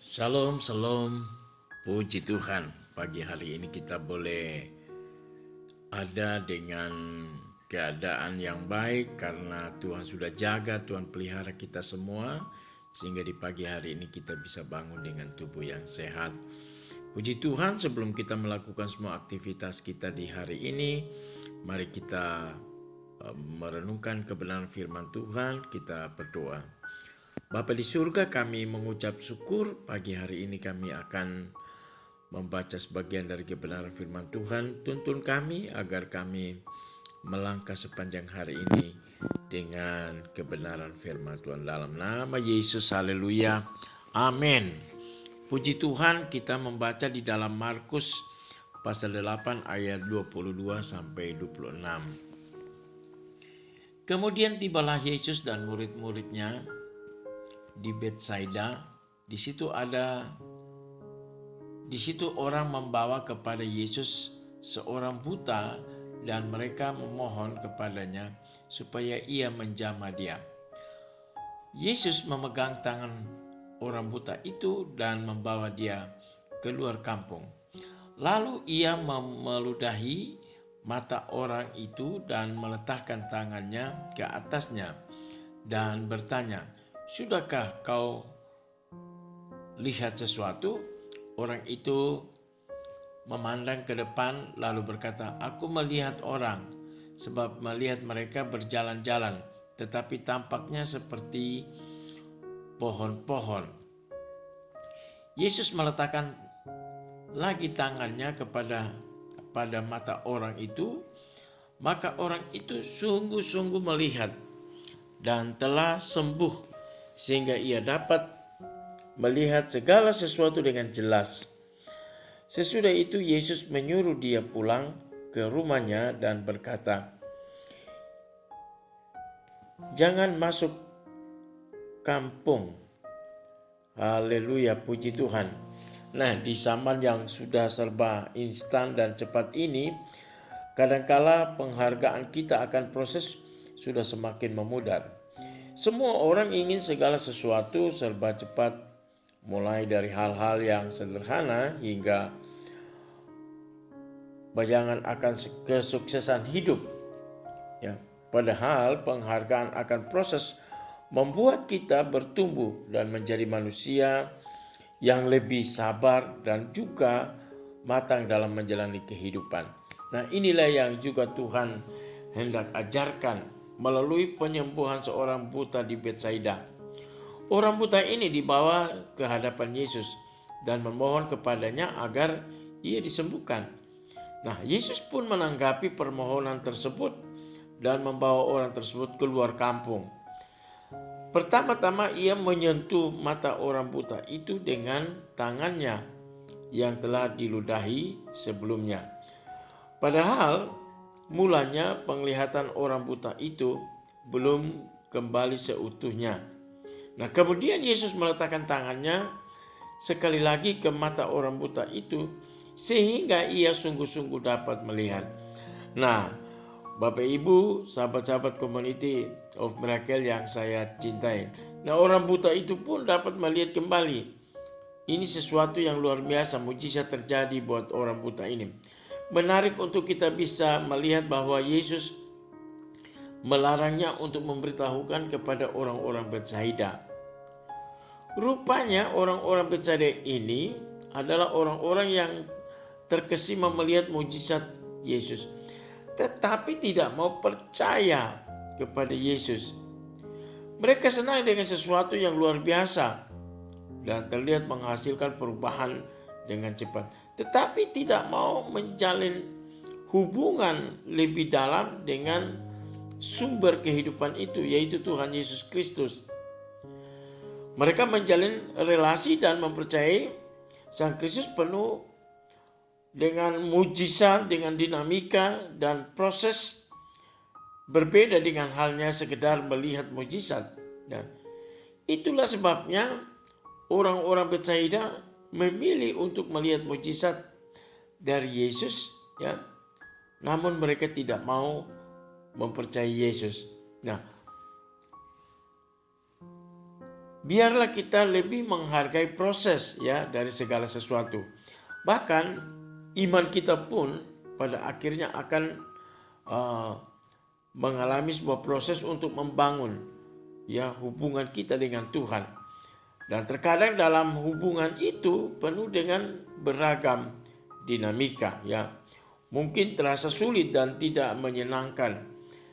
Shalom, shalom, puji Tuhan. Pagi hari ini kita boleh ada dengan keadaan yang baik karena Tuhan sudah jaga, Tuhan pelihara kita semua. Sehingga di pagi hari ini kita bisa bangun dengan tubuh yang sehat. Puji Tuhan, sebelum kita melakukan semua aktivitas kita di hari ini, mari kita merenungkan kebenaran firman Tuhan, kita berdoa. Bapa di surga, kami mengucap syukur pagi hari ini kami akan membaca sebagian dari kebenaran firman Tuhan. Tuntun kami agar kami melangkah sepanjang hari ini dengan kebenaran firman Tuhan dalam nama Yesus. Haleluya. Amin. Puji Tuhan, kita membaca di dalam Markus pasal 8 ayat 22 sampai 26. Kemudian tibalah Yesus dan murid-muridnya di Betsaida. Di situ orang membawa kepada Yesus seorang buta dan mereka memohon kepadanya supaya ia menjamah dia. Yesus memegang tangan orang buta itu dan membawa dia keluar kampung. Lalu ia meludahi mata orang itu dan meletakkan tangannya ke atasnya dan bertanya, "Sudahkah kau lihat sesuatu?" Orang itu memandang ke depan lalu berkata, "Aku melihat orang, sebab melihat mereka berjalan-jalan, tetapi tampaknya seperti pohon-pohon." Yesus meletakkan lagi tangannya pada mata orang itu, maka orang itu sungguh-sungguh melihat dan telah sembuh, sehingga ia dapat melihat segala sesuatu dengan jelas. Sesudah itu Yesus menyuruh dia pulang ke rumahnya dan berkata, "Jangan masuk kampung." Haleluya, puji Tuhan. Nah, di zaman yang sudah serba instan dan cepat ini, kadangkala penghargaan kita akan proses sudah semakin memudar. Semua orang ingin segala sesuatu serba cepat, mulai dari hal-hal yang sederhana hingga bayangan akan kesuksesan hidup. Ya, padahal penghargaan akan proses membuat kita bertumbuh dan menjadi manusia yang lebih sabar dan juga matang dalam menjalani kehidupan. Nah, inilah yang juga Tuhan hendak ajarkan melalui penyembuhan seorang buta di Betsaida. Orang buta ini dibawa ke hadapan Yesus dan memohon kepadanya agar ia disembuhkan. Nah, Yesus pun menanggapi permohonan tersebut dan membawa orang tersebut keluar kampung. Pertama-tama ia menyentuh mata orang buta itu dengan tangannya yang telah diludahi sebelumnya. Padahal mulanya penglihatan orang buta itu belum kembali seutuhnya. Nah, kemudian Yesus meletakkan tangannya sekali lagi ke mata orang buta itu sehingga ia sungguh-sungguh dapat melihat. Nah, Bapak Ibu, sahabat-sahabat Community of Miracle yang saya cintai. Nah, orang buta itu pun dapat melihat kembali. Ini sesuatu yang luar biasa, mujizat terjadi buat orang buta ini. Menarik untuk kita bisa melihat bahwa Yesus melarangnya untuk memberitahukan kepada orang-orang Betsaida. Rupanya orang-orang Betsaida ini adalah orang-orang yang terkesima melihat mujizat Yesus, tetapi tidak mau percaya kepada Yesus. Mereka senang dengan sesuatu yang luar biasa dan terlihat menghasilkan perubahan dengan cepat, tetapi tidak mau menjalin hubungan lebih dalam dengan sumber kehidupan itu, yaitu Tuhan Yesus Kristus. Mereka menjalin relasi dan mempercayai Sang Kristus penuh dengan mujizat, dengan dinamika dan proses berbeda dengan halnya sekedar melihat mujizat. Dan itulah sebabnya orang-orang Betsaida memilih untuk melihat mujizat dari Yesus, ya. Namun mereka tidak mau mempercayai Yesus. Nah, biarlah kita lebih menghargai proses ya dari segala sesuatu. Bahkan iman kita pun pada akhirnya akan mengalami sebuah proses untuk membangun ya hubungan kita dengan Tuhan. Dan terkadang dalam hubungan itu penuh dengan beragam dinamika ya. Mungkin terasa sulit dan tidak menyenangkan.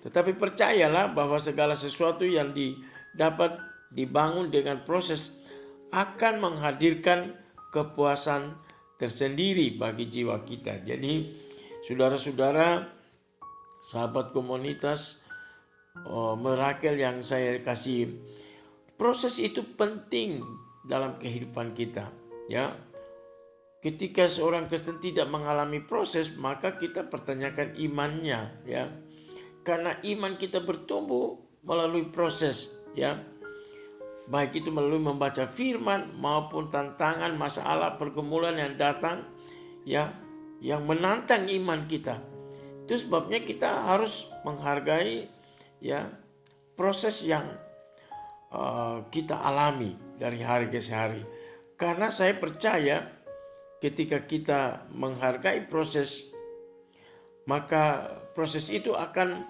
Tetapi percayalah bahwa segala sesuatu yang dapat dibangun dengan proses akan menghadirkan kepuasan tersendiri bagi jiwa kita. Jadi saudara-saudara, sahabat komunitas Miracle yang saya kasih, proses itu penting dalam kehidupan kita ya. Ketika seorang Kristen tidak mengalami proses, maka kita pertanyakan imannya ya. Karena iman kita bertumbuh melalui proses ya. Baik itu melalui membaca firman maupun tantangan, masalah, pergumulan yang datang ya, yang menantang iman kita. Itu sebabnya kita harus menghargai ya proses yang kita alami dari hari ke hari. Karena saya percaya ketika kita menghargai proses, maka proses itu akan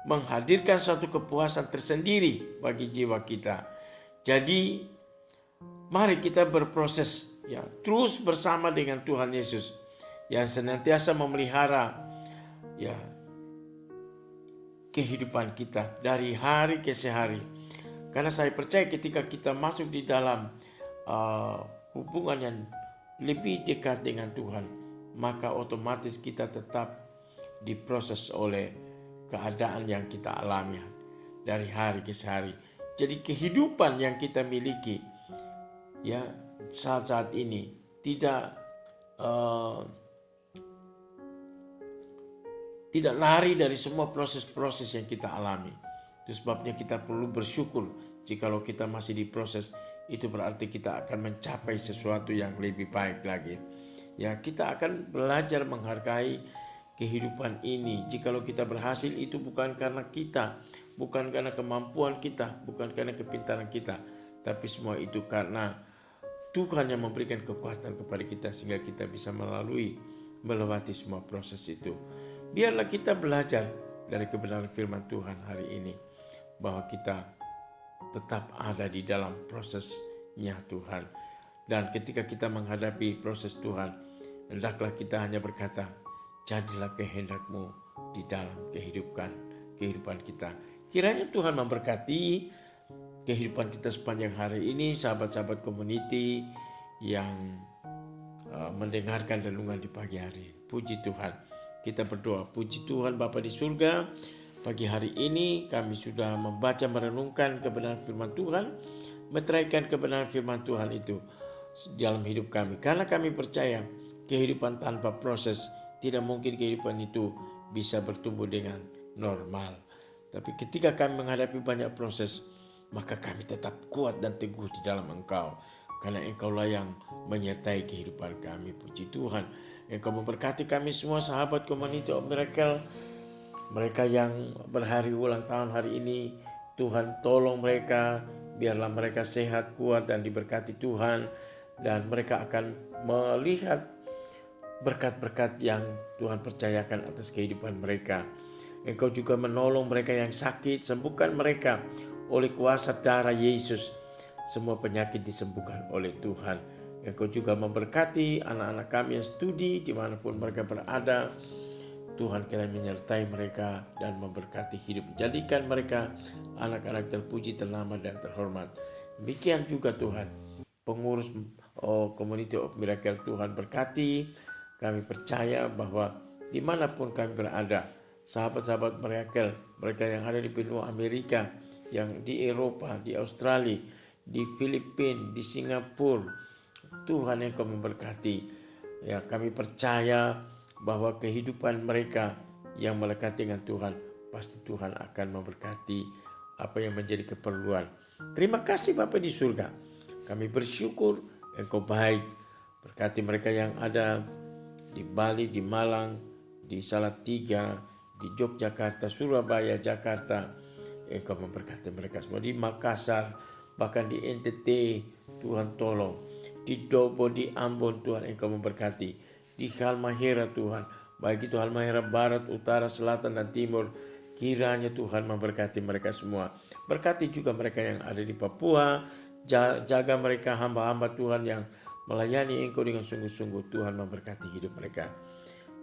menghadirkan satu kepuasan tersendiri bagi jiwa kita. Jadi mari kita berproses ya, terus bersama dengan Tuhan Yesus yang senantiasa memelihara ya kehidupan kita dari hari ke hari. Karena saya percaya ketika kita masuk di dalam hubungan yang lebih dekat dengan Tuhan, maka otomatis kita tetap diproses oleh keadaan yang kita alami dari hari ke hari. Jadi kehidupan yang kita miliki ya saat-saat ini tidak lari dari semua proses-proses yang kita alami. Itu sebabnya kita perlu bersyukur jikalau kita masih diproses. Itu berarti kita akan mencapai sesuatu yang lebih baik lagi. Ya, kita akan belajar menghargai kehidupan ini. Jikalau kita berhasil itu bukan karena kita, bukan karena kemampuan kita, bukan karena kepintaran kita, tapi semua itu karena Tuhan yang memberikan kekuatan kepada kita sehingga kita bisa melewati semua proses itu. Biarlah kita belajar dari kebenaran firman Tuhan hari ini, bahwa kita tetap ada di dalam prosesnya Tuhan. Dan ketika kita menghadapi proses Tuhan, hendaklah kita hanya berkata, jadilah kehendak-Mu di dalam kehidupan kita. Kiranya Tuhan memberkati kehidupan kita sepanjang hari ini, sahabat-sahabat community yang mendengarkan renungan di pagi hari. Puji Tuhan. Kita berdoa. Puji Tuhan Bapa di surga, pagi hari ini kami sudah membaca merenungkan kebenaran firman Tuhan, meteraikan kebenaran firman Tuhan itu dalam hidup kami. Karena kami percaya kehidupan tanpa proses, tidak mungkin kehidupan itu bisa bertumbuh dengan normal. Tapi ketika kami menghadapi banyak proses, maka kami tetap kuat dan teguh di dalam Engkau. Karena Engkaulah yang menyertai kehidupan kami. Puji Tuhan. Engkau memberkati kami semua sahabat Community of Miracle. Mereka yang berhari ulang tahun hari ini, Tuhan tolong mereka. Biarlah mereka sehat, kuat dan diberkati Tuhan. Dan mereka akan melihat berkat-berkat yang Tuhan percayakan atas kehidupan mereka. Engkau juga menolong mereka yang sakit, sembuhkan mereka oleh kuasa darah Yesus. Semua penyakit disembuhkan oleh Tuhan. Engkau juga memberkati anak-anak kami yang studi dimanapun mereka berada. Tuhan kiranya menyertai mereka dan memberkati hidup. Jadikan mereka anak-anak terpuji, ternama dan terhormat. Demikian juga Tuhan, pengurus Community of Miracle, Tuhan berkati. Kami percaya bahwa dimanapun kami berada, sahabat-sahabat Miracle, mereka yang ada di benua Amerika, yang di Eropa, di Australia, di Filipina, di Singapura, Tuhan yang kau memberkati. Ya, kami percaya bahwa kehidupan mereka yang melekat dengan Tuhan, pasti Tuhan akan memberkati apa yang menjadi keperluan. Terima kasih Bapa di surga. Kami bersyukur Engkau baik. Berkati mereka yang ada di Bali, di Malang, di Salatiga, di Yogyakarta, Surabaya, Jakarta. Engkau memberkati mereka semua di Makassar. bahkan di NTT Tuhan tolong, di Dobo, di Ambon Tuhan Engkau memberkati, di Halmahera Tuhan, baik itu Halmahera Barat, Utara, Selatan, dan Timur, kiranya Tuhan memberkati mereka semua. Berkati juga mereka yang ada di Papua, jaga mereka hamba-hamba Tuhan yang melayani Engkau dengan sungguh-sungguh. Tuhan memberkati hidup mereka.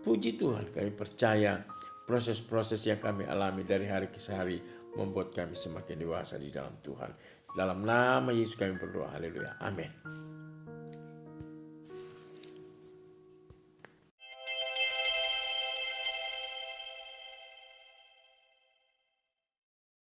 Puji Tuhan, kami percaya proses-proses yang kami alami dari hari ke hari membuat kami semakin dewasa di dalam Tuhan. Dalam nama Yesus kami berdoa, haleluya, amin.